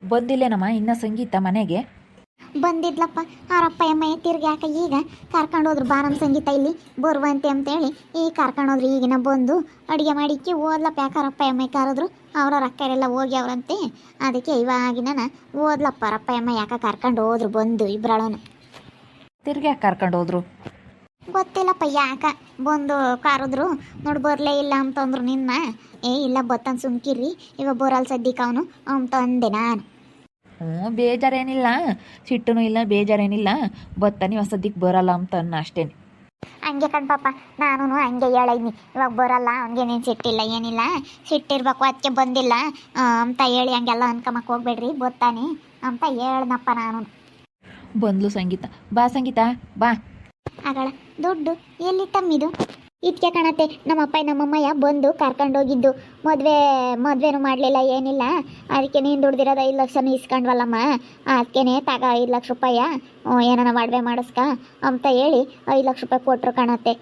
ಬಂದಿಲ್ಲೇನಮ್ಮ ಇನ್ನ ಸಂಗೀತ ಮನೆಗೆ? ಬಂದಿದ್ಲಪ್ಪ. ಅವರಪ್ಪ ಅಮ್ಮ ತಿರ್ಗಿ ಯಾಕೆ ಈಗ ಕರ್ಕೊಂಡೋದ್ರು ಬಾ ನಮ್ಮ ಸಂಗೀತ ಇಲ್ಲಿ ಬರುವಂತೆ ಅಂತೇಳಿ ಈಗ ಕರ್ಕೊಂಡೋದ್ರು. ಈಗಿನ ಬಂದು ಅಡುಗೆ ಮಾಡಿಕ್ಕಿ ಓದ್ಲಪ್ಪ. ಯಾಕರಪ್ಪ ಅಮ್ಮ ಕರೆದ್ರು, ಅವ್ರವ್ರ ಅಕ್ಕರೆಲ್ಲ ಹೋಗಿ ಅವ್ರಂತೆ. ಅದಕ್ಕೆ ಇವಾಗಿನ ಓದ್ಲಪ್ಪ ಅವರಪ್ಪ ಅಮ್ಮ ಯಾಕೆ ಕರ್ಕೊಂಡು ಹೋದ್ರು ಬಂದು ಇಬ್ಬರಳನು. ತಿರ್ಗಿ ಯಾಕೆ ಕರ್ಕೊಂಡು ಹೋದ್ರು? ಗೊತ್ತಿಲ್ಲಪ್ಪ ಯಾಕ ಬಂದು ಕರೆದ್ರು ನೋಡಿ ಬರಲೇ ಇಲ್ಲ ಅಂತಂದ್ರು ನಿನ್ನ. ಇಲ್ಲ ಬತ್ತನ್ ಸುಮ್ಕಿರ್ರಿ ಇವಾಗ ಬರಲ್ಲ ಸದ್ಯಕ್ಕೆ ಅವನು ಅಂತಂದೆ ನಾನು. ಹ್ಞೂ ಬೇಜಾರೇನಿಲ್ಲ, ಸಿಟ್ಟೂ ಇಲ್ಲ ಬೇಜಾರೇನಿಲ್ಲ, ಬತ್ತಾನೆ ಇವಾಗ ಸದ್ಯಕ್ಕೆ ಬರಲ್ಲ ಅಂತ ಅನ್ನ ಅಷ್ಟೇನೆ. ಹಂಗೆ ಕಣ್ಪಾಪ ನಾನು ಹಂಗೆ ಹೇಳಿದ್ನಿ ಇವಾಗ ಬರಲ್ಲ ಅವ್ನಿಗೇನೇನು ಸಿಟ್ಟಿಲ್ಲ ಏನಿಲ್ಲ, ಸಿಟ್ಟಿರ್ಬೇಕು ಅದಕ್ಕೆ ಬಂದಿಲ್ಲ ಅಂತ ಹೇಳಿ ಹಂಗೆಲ್ಲ ಅನ್ಕೊಂಬಕ್ಕೆ ಹೋಗ್ಬೇಡ್ರಿ ಬತ್ತಾನೆ ಅಂತ ಹೇಳ್ದಪ್ಪ ನಾನು. ಬಂದ್ಲು ಸಂಗೀತ. ಬಾ ಸಂಗೀತ ಬಾ. ಆಗಳ ದುಡ್ಡು ಎಲ್ಲಿ ತಮ್ಮಿದು? ಇದಕ್ಕೆ ಕಾಣತ್ತೆ ನಮ್ಮಪ್ಪ ನಮ್ಮಮ್ಮಯ್ಯ ಬಂದು ಕರ್ಕೊಂಡೋಗಿದ್ದು. ಮದುವೆನೂ ಮಾಡಲಿಲ್ಲ ಏನಿಲ್ಲ, ಅದಕ್ಕೆ ನೀನು ದುಡ್ದಿರೋದು 5 ಲಕ್ಷನೂ ಇಸ್ಕೊಂಡ್ವಲ್ಲಮ್ಮ, ಅದಕ್ಕೇ ತಗ 5 ಲಕ್ಷ ರೂಪಾಯಿ ಏನಾನ ಒಡವೆ ಮಾಡಿಸ್ಕ ಅಂತ ಹೇಳಿ 5 ಲಕ್ಷ ರೂಪಾಯಿ ಕೊಟ್ಟರು ಕಾಣತ್ತೆ.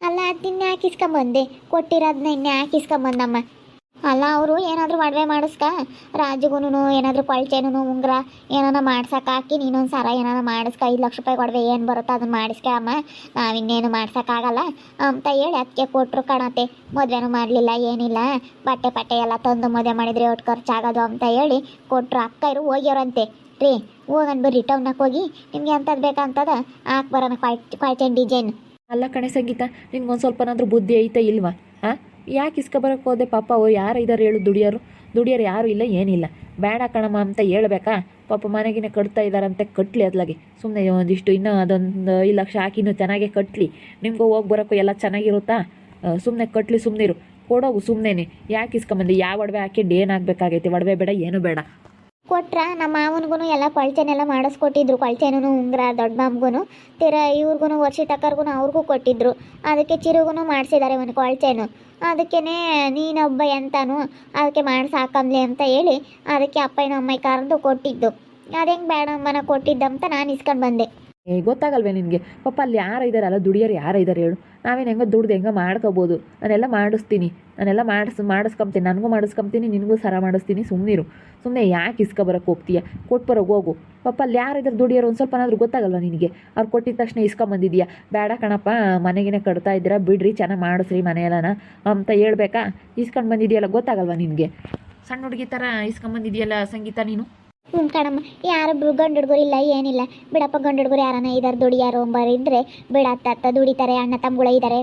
ಅಲ್ಲ ಅದು ನಿನ್ನೆ ಹಾಕಿಸ್ಕೊಂಬಂದೆ, ಕೊಟ್ಟಿರೋದನ್ನ ಇನ್ನೇ ಹಾಕಿಸ್ಕೊಂಬಂದಮ್ಮ. ಅಲ್ಲ ಅವರು ಏನಾದರೂ ಒಡವೆ ಮಾಡಿಸ್ಕ, ರಾಜುಗೂ ಏನಾದರೂ ಕೊಳ್ಚೆನೂ ಉಂಗುರ ಏನಾನ ಮಾಡ್ಸಕ್ಕೆ ಹಾಕಿ ನೀನೊಂದು ಸರ ಏನಾನ ಮಾಡಿಸ್ಕ, 5 ಲಕ್ಷ ರೂಪಾಯಿ ಒಡವೆ ಏನು ಬರುತ್ತೋ ಅದನ್ನು ಮಾಡಿಸ್ಕ ಅಮ್ಮ, ನಾವಿನ್ನೇನು ಮಾಡ್ಸೋಕ್ಕಾಗಲ್ಲ ಅಂತ ಹೇಳಿ ಅದಕ್ಕೆ ಕೊಟ್ಟರು ಕಾಣತ್ತೆ. ಮದುವೆನೂ ಮಾಡಲಿಲ್ಲ ಏನಿಲ್ಲ, ಬಟ್ಟೆ ಎಲ್ಲ ತಂದು ಮದುವೆ ಮಾಡಿದರೆ ಒಟ್ಟು ಖರ್ಚಾಗೋದು ಅಂತ ಹೇಳಿ ಕೊಟ್ಟರು. ಅಕ್ಕ ಇರು ಹೋಗ್ಯವ್ರಂತೆ ರೀ, ಹೋಗನ್ ಬರ್ರಿ ಟೌನಕ್ಕೆ ಹೋಗಿ ನಿಮ್ಗೆ ಎಂಥದ್ದು ಬೇಕಂತದ ಹಾಕಿ ಬರೋಣ ಕ್ವಾಯ್ಚೆನ್ ಡಿಸೈನ್. ಅಲ್ಲ ಕಣೆ ಸಂಗೀತ, ನಿನ್ಗೊಂದು ಸ್ವಲ್ಪನಾದ್ರೂ ಬುದ್ಧಿ ಐತೆ ಇಲ್ವಾ? ಹಾಂ, ಯಾಕೆ ಇಸ್ಕೊಬರಕ್ಕೆ ಹೋದೆ? ಪಾಪ ಅವ್ರು ಯಾರು ಇದ್ದಾರೆ ಹೇಳು? ದುಡಿಯೋರು ಯಾರೂ ಇಲ್ಲ ಏನಿಲ್ಲ. ಬೇಡ ಕಣಮ್ಮ ಅಂತ ಹೇಳ್ಬೇಕಾ? ಪಾಪ ಮನೆಗಿನೇ ಕಟ್ತಾ ಇದ್ದಾರಂತೆ, ಕಟ್ಟಲಿ ಅದ್ಲಾಗೆ. ಸುಮ್ಮನೆ ಒಂದಿಷ್ಟು ಇನ್ನೂ ಅದೊಂದು 5 ಲಕ್ಷ ಹಾಕಿ ಇನ್ನೂ ಚೆನ್ನಾಗೇ ಕಟ್ಟಲಿ, ನಿಮ್ಗೂ ಹೋಗಿ ಬರೋಕ್ಕೂ ಎಲ್ಲ ಚೆನ್ನಾಗಿರುತ್ತಾ? ಸುಮ್ಮನೆ ಕಟ್ಟಲಿ, ಸುಮ್ಮನಿರು, ಕೊಡೋಗು ಸುಮ್ಮನೆ. ಯಾಕೆ ಇಸ್ಕೊಂಬಂದು? ಯಾವ ಒಡವೆ ಹಾಕಿ ಏನಾಗಬೇಕಾಗೈತೆ? ಒಡವೆ ಬೇಡ ಏನು ಬೇಡ. ಕೊಟ್ರ ನಮ್ಮ ಮಾವನಿಗೂ ಎಲ್ಲ ಕೊಳ್ಚೆನೆಲ್ಲ ಮಾಡಿಸ್ಕೊಟ್ಟಿದ್ರು, ಕೊಳ್ಚೆನೂ ಉಂಗುರ ದೊಡ್ಡ ಮಾಮ್ಗೂ ಇವ್ರಿಗೂ ವರ್ಷಿತಕ್ಕರ್ಗೂ ಅವ್ರಿಗೂ ಕೊಟ್ಟಿದ್ರು. ಅದಕ್ಕೆ ಚಿರುಗೂ ಮಾಡಿಸಿದ್ದಾರೆ ಒಂದು ಕೊಳ್ಚೆನು. ಅದಕ್ಕೇ ನೀನೊಬ್ಬ ಎಂತಾನು ಅದಕ್ಕೆ ಮಾಡಿಸಾಕಂಬ್ಲಿ ಅಂತ ಹೇಳಿ ಅದಕ್ಕೆ ಅಪ್ಪಯ್ಯನ ಅಮ್ಮಯ್ಯ ಕರೆದು ಕೊಟ್ಟಿದ್ದು. ಅದು ಹೆಂಗೆ ಬೇಡ ಅಮ್ಮನ ಕೊಟ್ಟಿದ್ದಂತ ನಾನು ಇಸ್ಕೊಂಡು ಬಂದೆ. ಗೊತ್ತಾಗಲ್ವೇ ನಿನಗೆ? ಪಾಪ ಅಲ್ಲಿ ಯಾರು ಇದ್ದಾರಲ್ಲ, ದುಡಿಯೋರು ಯಾರು ಇದ್ದಾರೆ ಹೇಳು? ನಾವೇನು ಹೆಂಗೋ ದುಡ್ದು ಹೆಂಗೋ ಮಾಡ್ಕೋಬೋದು. ನಾನೆಲ್ಲ ಮಾಡಿಸ್ತೀನಿ, ನಾನೆಲ್ಲ ಮಾಡಿಸ್ಕೊಂತೀನಿ, ನನಗೂ ಮಾಡಿಸ್ಕೊಂತೀನಿ, ನಿನಗೂ ಸರ ಮಾಡಿಸ್ತೀನಿ. ಸುಮ್ಮನೆ ಯಾಕೆ ಇಸ್ಕೊಬರಕ್ಕೆ ಹೋಗ್ತೀಯ? ಕೊಟ್ಬರೋಗಿ ಹೋಗು. ಪಾಪ ಅಲ್ಲಿ ಯಾರಿದ್ದಾರೆ ದುಡಿಯೋರು ಒಂದು ಸ್ವಲ್ಪನಾದ್ರೂ ಗೊತ್ತಾಗಲ್ವ ನಿನಗೆ? ಅವ್ರು ಕೊಟ್ಟಿದ ತಕ್ಷಣ ಇಸ್ಕೊಂಬಂದಿದ್ಯಾ? ಬೇಡ ಕಣಪ್ಪ, ಮನೆಗೇ ಕಟ್ತಾ ಇದ್ದೀರಾ ಬಿಡ್ರಿ, ಚೆನ್ನಾಗಿ ಮಾಡಿಸ್ರಿ ಮನೆಯೆಲ್ಲನ ಅಂತ ಹೇಳ್ಬೇಕಾ? ಇಸ್ಕೊಂಡು ಬಂದಿದೆಯಲ್ಲ, ಗೊತ್ತಾಗಲ್ವ ನಿನಗೆ? ಸಣ್ಣ ಹುಡುಗಿ ಥರ ಇಸ್ಕೊಂಬಂದಿದೆಯಲ್ಲ ಸಂಗೀತ ನೀನು. ಕಣಮ್ಮ, ಯಾರೊಬ್ರು ಗಂಡು ಹುಡುಗರು ಇಲ್ಲ ಏನಿಲ್ಲ ಬಿಡಪ್ಪ. ಗಂಡು ಹುಡುಗರು ಯಾರನ್ನ ಇದ್ದಾರೆ ದುಡಿಯಾರು ಇದ್ದರೆ ಬಿಡತ್ತ ದುಡಿತಾರೆ, ಅಣ್ಣ ತಮ್ಮಗಳ ಇದ್ದಾರೆ,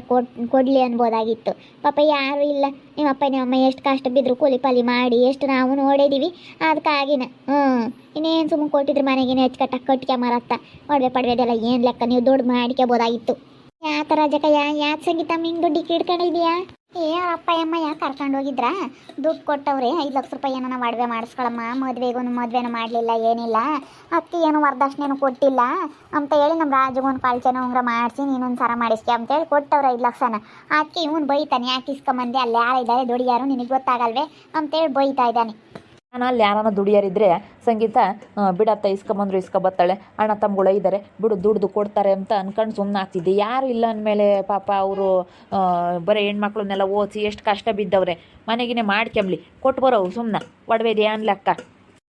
ಕೊಡಲಿ ಅನ್ಬೋದಾಗಿತ್ತು. ಪಾಪ ಯಾರು ಇಲ್ಲ. ನಿಮ್ಮಪ್ಪ ನಿಮ್ಮಮ್ಮ ಎಷ್ಟು ಕಷ್ಟ ಬಿದ್ದರು ಕೂಲಿ ಪಾಲಿ ಮಾಡಿ ಎಷ್ಟು ನಾವು ನೋಡಿದ್ದೀವಿ. ಅದಕ್ಕಾಗಿನ ಇನ್ನೇನು ಸುಮ್ಮನೆ ಕೊಟ್ಟಿದ್ರೆ ಮನೆಗೇನೆ ಕಟ್ಕೆ ಮರತ್ತ ಒಡವೆ ಪಡವೆದೆಲ್ಲ ಏನು ಲೆಕ್ಕ, ನೀವು ದುಡ್ಡು ಮಾಡಿಕೋಬೋದಾಗಿತ್ತು. ಯಾವ ಥರ ಜಕ ಯಾಕೆ ಸಂಗೀತ ಹಿಂಗೆ ದುಡ್ಡು ಇಟ್ಕೊಂಡಿದ್ಯಾ? ಅಪ್ಪ ಅಮ್ಮ ಯಾಕೆ ಕರ್ಕೊಂಡು ಹೋಗಿದ್ರ? ದುಡ್ಡು ಕೊಟ್ಟವ್ರೆ 5 ಲಕ್ಷ ರೂಪಾಯಿ ಏನೋ ಒಡವೆ ಮಾಡಿಸ್ಕೊಳಮ್ಮ, ಮದುವೆನೂ ಮಾಡಲಿಲ್ಲ ಏನಿಲ್ಲ, ಅದಕ್ಕೆ ಏನು ವರದಕ್ಷಿಣೆನೂ ಕೊಟ್ಟಿಲ್ಲ ಅಂತ ಹೇಳಿ ನಮ್ಮ ರಾಜುಗೊಂದು ಕಾಲ್ಚೆನ ಉಂಗುರ ಮಾಡಿಸಿ ನೀನೊಂದು ಸರ ಮಾಡಿಸ್ಕೆ ಅಂತೇಳಿ ಕೊಟ್ಟವ್ರೆ 5 ಲಕ್ಷನ. ಅದಕ್ಕೆ ಇವನು ಬೈತಾನೆ, ಯಾಕೆ ಇಸ್ಕೊಂಬಂದೆ, ಅಲ್ಲಿ ಯಾರಿದ್ದಾರೆ ದುಡಿಯಾರು ನಿನಗೆ ಗೊತ್ತಾಗಲ್ವೇ ಅಂತೇಳಿ ಬೈತಾ ಇದ್ದಾನೆ. ನಾನು ಅಲ್ಲಿ ಯಾರನ್ನ ದುಡಿಯಾರಿದ್ರೆ ಸಂಗೀತ ಬಿಡತ್ತ ಇಸ್ಕೊಂಬಂದ್ರು ಇಸ್ಕೊಬತ್ತಾಳೆ, ಅಣ್ಣ ತಮ್ಮಗಳು ಇದ್ದಾರೆ ಬಿಡು ದುಡ್ದು ಕೊಡ್ತಾರೆ ಅಂತ ಅನ್ಕೊಂಡು ಸುಮ್ಮನೆ ಆಗ್ತಿದ್ದೆ. ಯಾರು ಇಲ್ಲ ಅಂದಮೇಲೆ ಪಾಪ ಅವರು ಬರೀ ಹೆಣ್ಮಕ್ಳನ್ನೆಲ್ಲ ಓದಿಸಿ ಎಷ್ಟು ಕಷ್ಟ ಬಿದ್ದವ್ರೆ, ಮನೆಗಿನೇ ಮಾಡ್ಕೊಂಬ್ಲಿ, ಕೊಟ್ಟು ಬರೋವು ಸುಮ್ಮನೆ ಒಡವೆದೇ ಅನ್ಲಕ್ಕ.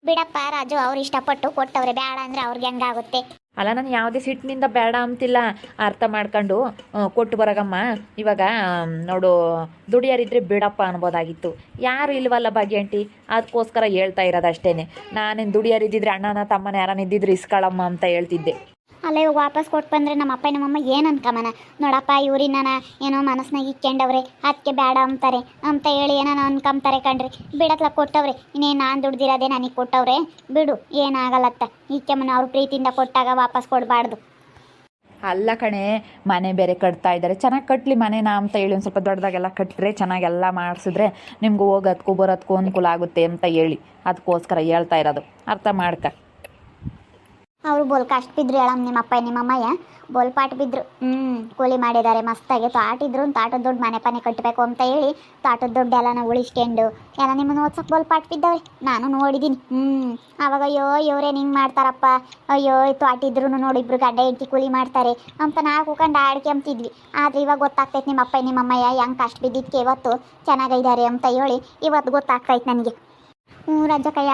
ಬಿಡಪ್ಪ ರಾಜು, ಅವ್ರು ಇಷ್ಟಪಟ್ಟು ಕೊಟ್ಟವ್ರೆ, ಬೇಡ ಅಂದರೆ ಅವ್ರಿಗೆ ಹೆಂಗಾಗುತ್ತೆ? ಅಲ್ಲ, ನಾನು ಯಾವುದೇ ಸಿಟ್ಟಿನಿಂದ ಬೇಡ ಅಂತಿಲ್ಲ, ಅರ್ಥ ಮಾಡ್ಕೊಂಡು ಕೊಟ್ಟು ಬರಗಮ್ಮ. ಇವಾಗ ನೋಡು, ದುಡಿಯಾರಿದ್ರೆ ಬಿಡಪ್ಪ ಅನ್ಬೋದಾಗಿತ್ತು. ಯಾರು ಇಲ್ವಲ್ಲ ಭಾಗ್ಯ ಆಂಟಿ, ಅದಕ್ಕೋಸ್ಕರ ಹೇಳ್ತಾ ಇರೋದು ಅಷ್ಟೇ. ನಾನೇನು ದುಡಿಯಾರಿದ್ದಿದ್ರೆ ಅಣ್ಣನ ತಮ್ಮನ ಯಾರನ್ನ ಇದ್ದಿದ್ರೆ ಇಸ್ಕೊಳಮ್ಮ ಅಂತ ಹೇಳ್ತಿದ್ದೆ. ಅಲ್ಲ, ಇವಾಗ ವಾಪಸ್ ಕೊಟ್ಟು ಬಂದರೆ ನಮ್ಮ ಅಪ್ಪ ನಮ್ಮಮ್ಮ ಏನು ಅನ್ಕಮನ? ನೋಡಪ್ಪ ಇವ್ರಿನ ಏನೋ ಮನಸ್ನಾಗ ಇಕ್ಕೊಂಡವ್ರೆ, ಅದಕ್ಕೆ ಬೇಡ ಅಂತಾರೆ ಅಂತ ಹೇಳಿ ಏನೋ ಅನ್ಕೊಂತಾರೆ ಕಣ್ರಿ. ಬಿಡತ್ಲ ಕೊಟ್ಟವ್ರೆ, ಇನ್ನೇನು ನಾನು ದುಡ್ದಿರೋದೇ ನನಗೆ ಕೊಟ್ಟವ್ರೆ, ಬಿಡು ಏನಾಗಲ್ಲತ್ತ. ಈಕೆಮ್ಮನ ಅವ್ರ ಪ್ರೀತಿಯಿಂದ ಕೊಟ್ಟಾಗ ವಾಪಸ್ ಕೊಡಬಾರ್ದು. ಅಲ್ಲ ಕಣೆ, ಮನೆ ಬೇರೆ ಕಟ್ತಾ ಇದ್ದಾರೆ, ಚೆನ್ನಾಗಿ ಕಟ್ಟಲಿ ಮನೆನ ಅಂತ ಹೇಳಿ ಒಂದು ಸ್ವಲ್ಪ ದೊಡ್ಡದಾಗೆಲ್ಲ ಕಟ್ಟಿದ್ರೆ ಚೆನ್ನಾಗೆಲ್ಲ ಮಾಡಿಸಿದ್ರೆ ನಿಮ್ಗೆ ಹೋಗೋದಕ್ಕೂ ಬರೋದಕ್ಕೂ ಅನುಕೂಲ ಆಗುತ್ತೆ ಅಂತ ಹೇಳಿ ಅದಕ್ಕೋಸ್ಕರ ಹೇಳ್ತಾ ಇರೋದು, ಅರ್ಥ ಮಾಡ್ಕ. ಅವರು ಬೋಲ್ ಕಷ್ಟ ಬಿದ್ರು ಹೇಳಮ್ಮ, ನಿಮ್ಮಪ್ಪ ನಿಮ್ಮಮ್ಮಯ್ಯ ಬೋಲ್ ಪಾಟ್ ಬಿದ್ರು. ಕೂಲಿ ಮಾಡಿದ್ದಾರೆ ಮಸ್ತಾಗಿ, ತಾಟಿದ್ರು ತಾಟದ ದುಡ್ಡು ಮನೆ ಪನೆ ಕಟ್ಟಬೇಕು ಅಂತ ಹೇಳಿ ತಾಟದ ದುಡ್ಡು ಎಲ್ಲ ನಾವು ಉಳಿಸ್ಕೊಂಡು ಎಲ್ಲ ನಿಮ್ಮನ್ನು ಓದ್ಸಕ್ಕೆ ಬೋಲ್ ಪಾಟ್ ಬಿದ್ದವ್ರಿ, ನಾನು ನೋಡಿದ್ದೀನಿ. ಆವಾಗ ಅಯ್ಯೋ ಇವರೇನು ಹಿಂಗೆ ಮಾಡ್ತಾರಪ್ಪ, ಅಯ್ಯೋ ತಾಟಿದ್ರು ನೋಡಿಬ್ರು ಗಡ್ಡ ಹೆಂಡತಿ ಕೂಲಿ ಮಾಡ್ತಾರೆ ಅಂತ ನಾವು ಕೂಕೊಂಡು ಆಡ್ಕೊಂತಿದ್ವಿ. ಆದರೆ ಇವಾಗ ಗೊತ್ತಾಗ್ತೈತೆ ನಿಮ್ಮಪ್ಪ ನಿಮ್ಮಮ್ಮಯ್ಯ ಹೆಂಗೆ ಕಷ್ಟ ಬಿದ್ದಿದ್ದಕ್ಕೆ ಇವತ್ತು ಚೆನ್ನಾಗಿದ್ದಾರೆ ಅಂತ ಹೇಳಿ ಇವತ್ತು ಗೊತ್ತಾಗ್ತೈತೆ ನನಗೆ. ಹ್ಞೂ ರಜಕಯ್ಯ,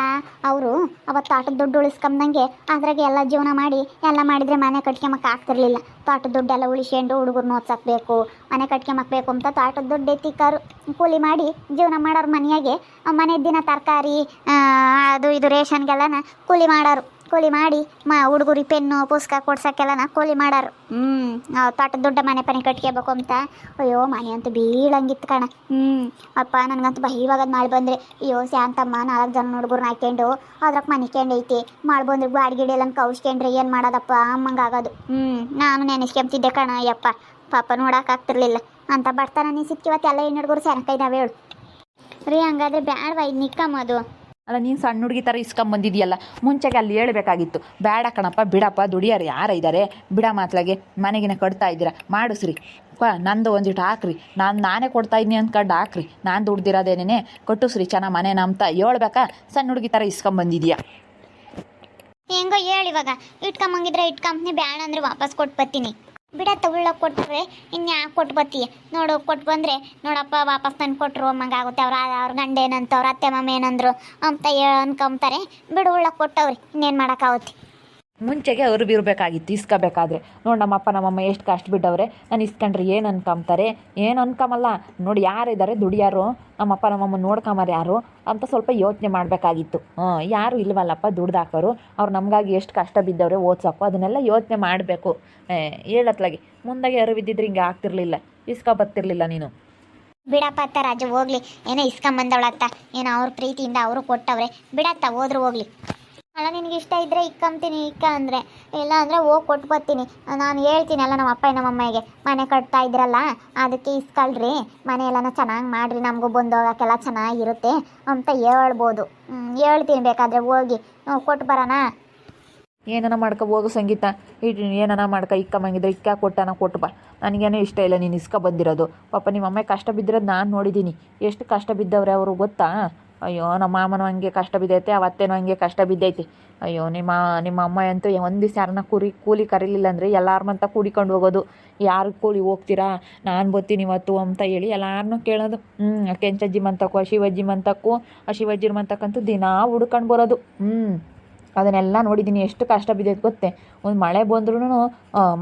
ಅವರು ಅವತ್ತು ತೋಟದ ದುಡ್ಡು ಉಳಿಸ್ಕೊಂಬಂಗೆ ಅದ್ರಾಗೆ ಎಲ್ಲ ಜೀವನ ಮಾಡಿ ಎಲ್ಲ ಮಾಡಿದರೆ ಮನೆ ಕಟ್ಕೊಂಬಕ್ಕೆ ಆಗ್ತಿರ್ಲಿಲ್ಲ. ತೋಟದ ದುಡ್ಡೆಲ್ಲ ಉಳಿಸ್ಕೊಂಡು ಹುಡುಗರ್ನ ಓದ್ಸಕ್ಬೇಕು, ಮನೆ ಕಟ್ಕೊಂಬಕ್ಬೇಕು ಅಂತ ತೋಟದ ದುಡ್ಡು ಎತ್ತಿಕ್ಕಾರು. ಕೂಲಿ ಮಾಡಿ ಜೀವನ ಮಾಡೋರು ಮನೆಯಾಗೆ. ಮನೆ ದಿನ ತರಕಾರಿ ಅದು ಇದು ರೇಷನ್ಗೆಲ್ಲನ ಕೂಲಿ ಮಾಡಿ ಹುಡುಗರಿಗೆ ಪೆನ್ನು ಪುಸ್ತಕ ಕೊಡ್ಸೋಕ್ಕೆಲ್ಲನ ಕೂಲಿ ಮಾಡಾರು. ತೋಟದ ದೊಡ್ಡ ಮನೆ ಕಟ್ಕೋಬೇಕು ಅಂತ. ಅಯ್ಯೋ ಮನೆ ಅಂತೂ ಬೀಳಂಗಿತ್ತು ಕಣ. ಅಪ್ಪ ನನಗಂತೂ ಇವಾಗ ನಾಳೆ ಬಂದರೆ ಅಯ್ಯೋ ಶಾಂತಮ್ಮ 4 ಜನ ಹುಡುಗರ್ನ ಹಾಕ್ಕೊಂಡು ಅದ್ರಕ್ಕೆ ಮನಿಕೊಂಡೈತಿ ಮಾಡಿ ಬಂದ್ರೆ ಬಾಡಿಗೆ ಎಲ್ಲ ಕೌಸ್ಕೊಂಡ್ರೆ ಏನು ಮಾಡೋದಪ್ಪ ಅಮ್ಮಂಗಾಗೋದು. ನಾನು ನೆನೆಸ್ಕೊಂತಿದ್ದೆ ಕಣ. ಅಯ್ಯಪ್ಪ ಪಾಪ ನೋಡೋಕ್ಕಾಗ್ತಿರ್ಲಿಲ್ಲ ಅಂತ ಬರ್ತಾನೆ ನೀ ಸಿಕ್ಕಿವತ್ತು ಎಲ್ಲ ಹೆಣ್ಣು ಹುಡುಗರು ಸೆನಕೈದಾವೆ ಹೇಳು ರೀ. ಹಂಗಾದ್ರೆ ಬ್ಯಾಡವಾ ಇದು ನಿಕ್ಕಮ್ಮದು. ಅಲ್ಲ ನೀನು ಸಣ್ಣ ಹುಡುಗಿ ಥರ ಇಸ್ಕೊಂಬಂದಿದೆಯಲ್ಲ, ಮುಂಚೆಗೆ ಅಲ್ಲಿ ಹೇಳಬೇಕಾಗಿತ್ತು. ಬೇಡ ಕಣಪ್ಪ ಬಿಡಪ್ಪ, ದುಡಿಯಾರು ಯಾರ ಇದ್ದಾರೆ ಬಿಡ ಮಾತ್ಲಾಗೆ ಮನೆಗಿನ ಕಟ್ತಾ ಇದ್ದೀರಾ ಮಾಡಿಸ್ರಿ ನಂದು ಒಂದಿಟ್ಟು ಹಾಕ್ರಿ, ನಾನೇ ಕೊಡ್ತಾ ಇದ್ದೀನಿ ಅಂದ್ಕೊಂಡು ಹಾಕ್ರಿ, ನಾನು ದುಡ್ದಿರೋದೇನೇ ಕಟ್ಟಿಸ್ರಿ ಚೆನ್ನಾಗಿ ಮನೇನ ಅಂತ ಹೇಳ್ಬೇಕಾ? ಸಣ್ಣ ಹುಡುಗಿ ಥರ ಇಸ್ಕೊಂಬಂದಿದ್ಯಾ? ಹೆಂಗೋ ಹೇಳಿವಾಗ ಇಟ್ಕೊಂಬಂಗಿದ್ರೆ ಇಟ್ಕೊಂಬನಿ, ಬ್ಯಾಡ ಅಂದರೆ ವಾಪಸ್ ಕೊಟ್ಟು ಬರ್ತೀನಿ. ಬಿಡತ್ತ ಉಳ್ಳೋಗಿ ಕೊಟ್ಟರೆ ಇನ್ಯಾಕೆ ಕೊಟ್ಟು ಬರ್ತೀಯ ನೋಡು. ಕೊಟ್ಟು ಬಂದರೆ ನೋಡಪ್ಪ ವಾಪಸ್ ತಂದು ಕೊಟ್ಟರು ಅಮ್ಮಂಗಾಗುತ್ತೆ. ಅವ್ರ ಗಂಡ ಏನಂತ ಅವ್ರ ಅತ್ತೆ ಮಾಮ ಏನಂದ್ರು ಅಂತ ಅನ್ಕೊಂತಾರೆ. ಬಿಡು ಉಳ್ಳೋಗಿ ಕೊಟ್ಟವ್ರಿ, ಇನ್ನೇನು ಮಾಡೋಕ್ಕಾಗುತ್ತೆ. ಮುಂಚೆಗೆ ಅವ್ರು ಇರಬೇಕಾಗಿತ್ತು ಇಸ್ಕೋಬೇಕಾದ್ರೆ. ನೋಡಿ ನಮ್ಮಪ್ಪ ನಮ್ಮಮ್ಮ ಎಷ್ಟು ಕಷ್ಟ ಬಿದ್ದವ್ರೆ, ನಾನು ಇಸ್ಕೊಂಡ್ರೆ ಏನು ಅನ್ಕೊಂತಾರೆ? ಏನು ಅನ್ಕೊಂಬಲ್ಲ. ನೋಡಿ ಯಾರಿದ್ದಾರೆ ದುಡಿಯಾರು, ನಮ್ಮಪ್ಪ ನಮ್ಮಮ್ಮ ನೋಡ್ಕೊಂಬಾರ ಯಾರು ಅಂತ ಸ್ವಲ್ಪ ಯೋಚನೆ ಮಾಡಬೇಕಾಗಿತ್ತು. ಯಾರು ಇಲ್ವಲ್ಲಪ್ಪ ದುಡ್ದಾಕೋರು, ಅವ್ರು ನಮಗಾಗಿ ಎಷ್ಟು ಕಷ್ಟ ಬಿದ್ದವ್ರೆ ಓದ್ಸೋಕ್ಕೋ, ಅದನ್ನೆಲ್ಲ ಯೋಚನೆ ಮಾಡಬೇಕು. ಹೇಳತ್ಲಾಗಿ ಮುಂದಾಗೆ ಯಾರು ಬಿದ್ದಿದ್ರೆ ಹಿಂಗೆ ಆಗ್ತಿರ್ಲಿಲ್ಲ, ಇಸ್ಕೊಬತ್ತಿರ್ಲಿಲ್ಲ ನೀನು. ಬಿಡಪ್ಪ ಅತ್ತ ರಾಜು ಹೋಗ್ಲಿ, ಏನೋ ಇಸ್ಕೊಂಬಂದವಳತ್ತ, ಏನೋ ಅವ್ರ ಪ್ರೀತಿಯಿಂದ ಅವರು ಕೊಟ್ಟವ್ರೆ. ಬಿಡತ್ತ ಹೋದ್ರು ಹೋಗ್ಲಿ. ಅಲ್ಲ ನಿನಗೆ ಇಷ್ಟ ಇದ್ದರೆ ಇಕ್ಕಂತೀನಿ, ಇಕ್ಕ ಅಂದರೆ ಇಲ್ಲ ಅಂದರೆ ಹೋಗಿ ಕೊಟ್ಟು ಬರ್ತೀನಿ. ನಾನು ಹೇಳ್ತೀನಿ ಅಲ್ಲ ನಮ್ಮ ಅಪ್ಪ ನಮ್ಮಮ್ಮಗೆ, ಮನೆ ಕಟ್ತಾ ಇದ್ರಲ್ಲ ಅದಕ್ಕೆ ಇಸ್ಕೊಳ್ರಿ, ಮನೆ ಎಲ್ಲನ ಚೆನ್ನಾಗಿ ಮಾಡಿರಿ, ನಮಗೂ ಬಂದು ಹೋಗೋಕ್ಕೆಲ್ಲ ಚೆನ್ನಾಗಿರುತ್ತೆ ಅಂತ ಹೇಳ್ಬೋದು. ಹೇಳ್ತೀನಿ ಬೇಕಾದರೆ ಹೋಗಿ ಕೊಟ್ಟು ಬರೋಣ. ಏನನ ಮಾಡ್ಕೊ ಹೋಗು ಸಂಗೀತ, ಏನನ ಮಾಡ್ಕೊ ಇಕ್ಕಂಬಂಗಿದ್ರೆ ಇಕ್ಕ ಕೊಟ್ಟನ ಕೊಟ್ಟು ಬಾ. ನನಗೇನೋ ಇಷ್ಟ ಇಲ್ಲ ನೀನು ಇಸ್ಕೊ ಬಂದಿರೋದು. ಪಾಪ ನಿಮ್ಮ ಅಮ್ಮ ಕಷ್ಟ ಬಿದ್ದಿರೋದು ನಾನು ನೋಡಿದ್ದೀನಿ. ಎಷ್ಟು ಕಷ್ಟ ಬಿದ್ದವ್ರೆ ಅವರು ಗೊತ್ತಾ? ಅಯ್ಯೋ ನಮ್ಮ ಮಾಮನೂ ಹಂಗೆ ಕಷ್ಟ ಬಿದ್ದೈತೆ, ಅವತ್ತೇನೋ ಹಂಗೆ ಕಷ್ಟ ಬಿದ್ದೈತಿ. ಅಯ್ಯೋ ನಿಮ್ಮ ಅಮ್ಮ ಅಂತೂ ಒಂದು ದಿವಸ ಯಾರನ್ನ ಕೂಲಿ ಕರೀಲಿಲ್ಲ ಅಂದರೆ ಎಲ್ಲಾರನ್ನಂತ ಕೂಡಿಕೊಂಡು ಹೋಗೋದು. ಯಾರು ಕೂಲಿ ಹೋಗ್ತೀರಾ, ನಾನು ಬರ್ತೀನಿ ಇವತ್ತು ಅಂತ ಹೇಳಿ ಎಲ್ಲಾರನ್ನೂ ಕೇಳೋದು. ಕೆಂಚಜ್ಜಿ ಮಂತಕ್ಕೂ ಶಿವಜ್ಜಿ ಮಂತಕ್ಕೂ ಶಿವಜ್ಜಿರ ಮಂತಕ್ಕಂತೂ ದಿನ ಹುಡ್ಕೊಂಡು ಬರೋದು. ಅದನ್ನೆಲ್ಲ ನೋಡಿದ್ದೀನಿ. ಎಷ್ಟು ಕಷ್ಟ ಬಿದ್ದೈತೆ ಗೊತ್ತೇ. ಒಂದು ಮಳೆ ಬಂದ್ರೂ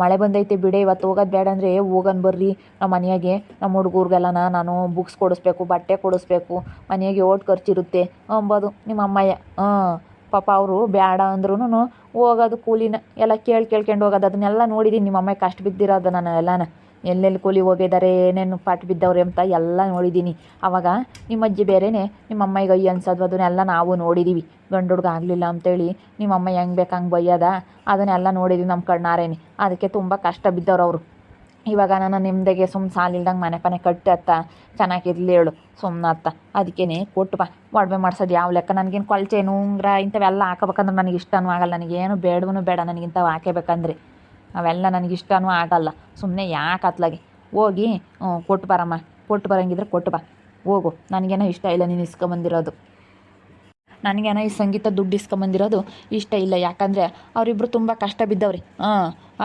ಮಳೆ ಬಂದೈತೆ ಬಿಡೆ ಇವತ್ತು ಹೋಗೋದು ಬೇಡ ಅಂದರೆ ಹೋಗೋಣ ಬರ್ರಿ ನಮ್ಮ ಮನೆಯಾಗೆ, ನಮ್ಮ ಹುಡುಗರಿಗೆಲ್ಲನ ನಾನು ಬುಕ್ಸ್ ಕೊಡಿಸ್ಬೇಕು, ಬಟ್ಟೆ ಕೊಡಿಸ್ಬೇಕು, ಮನೆಯಾಗೆ ಓಟ್ ಖರ್ಚಿರುತ್ತೆ ಅಂಬೋದು ನಿಮ್ಮ ಅಮ್ಮಯ್ಯ. ಪಾಪ ಅವರು ಬೇಡ ಅಂದ್ರೂ ಹೋಗೋದು ಕೂಲಿನ ಎಲ್ಲ ಕೇಳ್ಕೊಂಡು ಹೋಗೋದು. ಅದನ್ನೆಲ್ಲ ನೋಡಿದ್ದೀನಿ. ನಿಮ್ಮ ಅಮ್ಮ ಕಷ್ಟ ಬಿದ್ದಿರೋದು ನಾನು ಎಲ್ಲನ, ಎಲ್ಲೆಲ್ಲಿ ಕೂಲಿ ಹೋಗಿದ್ದಾರೆ, ಏನೇನು ಪಾಠ ಬಿದ್ದವ್ರೆ ಅಂತ ಎಲ್ಲ ನೋಡಿದ್ದೀನಿ. ಆವಾಗ ನಿಮ್ಮ ಅಜ್ಜಿ ಬೇರೆಯೇ ನಿಮ್ಮ ಅಮ್ಮಗೆ ಅಯ್ಯ ಅನ್ಸೋದು, ಅದನ್ನೆಲ್ಲ ನಾವು ನೋಡಿದ್ದೀವಿ. ಗಂಡು ಹುಡುಗ ಆಗಲಿಲ್ಲ ಅಂತೇಳಿ ನಿಮ್ಮ ಅಮ್ಮ ಹೆಂಗೆ ಬೇಕು ಹಂಗೆ ಬೈಯೋದ, ಅದನ್ನೆಲ್ಲ ನೋಡಿದ್ದೀವಿ ನಮ್ಮ ಕಣ್ಣಾರೇನೆ. ಅದಕ್ಕೆ ತುಂಬ ಕಷ್ಟ ಬಿದ್ದವ್ರು ಅವರು. ಇವಾಗ ನಾನು ನಿಮ್ಮದಾಗೆ ಸಾಲಿಲ್ದಂಗೆ ಮನೆ ಕಟ್ಟಿ ಅತ್ತ ಚೆನ್ನಾಗಿರ್ಲಿ ಹೇಳು ಸುಮ್ಮನೆ ಅತ್ತ. ಅದಕ್ಕೇ ಕೊಟ್ಟು ಬಾ. ಒಡವೆ ಮಾಡ್ಸೋದು ಯಾವ ಲೆಕ್ಕ? ನನಗೇನು ಕೊಳಚೆ ಉಂಗುರ ಇಂಥವೆಲ್ಲ ಹಾಕೋಬೇಕಂದ್ರೆ ನನಗೆ ಇಷ್ಟನೂ ಆಗಲ್ಲ. ನನಗೇನು ಬೇಡವೂ ಬೇಡ ನನಗಿಂಥವು ಹಾಕಬೇಕಂದ್ರೆ, ಅವೆಲ್ಲ ನನಗಿಷ್ಟನೂ ಆಗಲ್ಲ. ಸುಮ್ಮನೆ ಯಾಕೆ ಅತ್ಲಾಗೆ ಹೋಗಿ ಕೊಟ್ಟು ಬರಮ್ಮ. ಕೊಟ್ಟು ಬರೋಂಗಿದ್ರೆ ಕೊಟ್ಟು ಬಾ ಹೋಗು. ನನಗೇನೋ ಇಷ್ಟ ಇಲ್ಲ ನೀನು ಇಸ್ಕೊಂಬಂದಿರೋದು. ನನಗೇನೋ ಈ ಸಂಗೀತ ದುಡ್ಡು ಇಸ್ಕೊಂಬಂದಿರೋದು ಇಷ್ಟ ಇಲ್ಲ. ಯಾಕಂದರೆ ಅವರಿಬ್ಬರು ತುಂಬ ಕಷ್ಟ ಬಿದ್ದವ್ರಿ.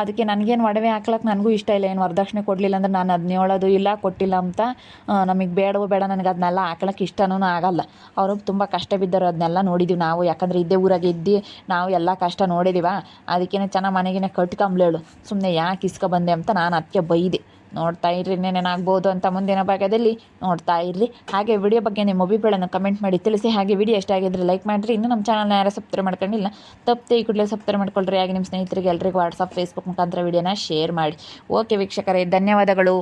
ಅದಕ್ಕೆ ನನಗೇನು ಒಡವೆ ಹಾಕ್ಲಕ್ಕೆ ನನಗೂ ಇಷ್ಟ ಇಲ್ಲ. ಏನು ವರದಕ್ಷಿಣೆ ಕೊಡಲಿಲ್ಲ ಅಂದ್ರೆ ನಾನು ಅದನ್ನ ಹೇಳೋದು ಇಲ್ಲ, ಕೊಟ್ಟಿಲ್ಲ ಅಂತ ನಮಗೆ ಬೇಡವೋ ಬೇಡ, ನನಗೆ ಅದನ್ನೆಲ್ಲ ಹಾಕ್ಲಕ್ಕೆ ಇಷ್ಟನೂ ಆಗಲ್ಲ. ಅವರು ತುಂಬ ಕಷ್ಟ ಬಿದ್ದವರು, ಅದನ್ನೆಲ್ಲ ನೋಡಿದ್ದೀವಿ ನಾವು. ಯಾಕಂದರೆ ಇದ್ದೇ ಊರಾಗೆ ಇದ್ದು ನಾವು ಎಲ್ಲ ಕಷ್ಟ ನೋಡಿದ್ದೀವ. ಅದಕ್ಕೇ ಚೆನ್ನಾಗಿ ಮನೆಗಿನ ಕಟ್ಕೊಂಬ್ಲೇಳು. ಸುಮ್ಮನೆ ಯಾಕೆ ಇಸ್ಕೊಬಂದೆ ಅಂತ ನಾನು ಅದಕ್ಕೆ ಬೈದೆ. ನೋಡ್ತಾ ಇರ್ರಿ ಇನ್ನೇನೇನಾಗ್ಬೋದು ಅಂತ ಮುಂದಿನ ಭಾಗದಲ್ಲಿ ನೋಡ್ತಾ ಇರ್ರಿ. ಹಾಗೆ ವಿಡಿಯೋ ಬಗ್ಗೆ ನಿಮ್ಮ ಅಭಿಪ್ರಾಯನ ಕಮೆಂಟ್ ಮಾಡಿ ತಿಳಿಸಿ. ಹಾಗೆ ವಿಡಿಯೋ ಎಷ್ಟ ಆಗಿದ್ರೆ ಲೈಕ್ ಮಾಡಿರಿ. ಇನ್ನೂ ನಮ್ಮ ಚಾನಲ್ನ ಯಾರು ಸಬ್ಸ್ಕ್ರೈಬ್ ಮಾಡ್ಕೊಂಡಿಲ್ಲ ತಪ್ಪದೆ ಈ ಕೂಡಲೇ ಸಬ್ಸ್ಕ್ರೈಬ್ ಮಾಡ್ಕೊಳ್ರಿ. ಹಾಗೆ ನಿಮ್ಮ ಸ್ನೇಹಿತರಿಗೆ ಎಲ್ರಿಗೂ ವಾಟ್ಸಪ್ ಫೇಸ್ಬುಕ್ ಮುಖಾಂತರ ವಿಡಿಯೋನ ಶೇರ್ ಮಾಡಿ. ಓಕೆ ವೀಕ್ಷಕರೇ, ಧನ್ಯವಾದಗಳು.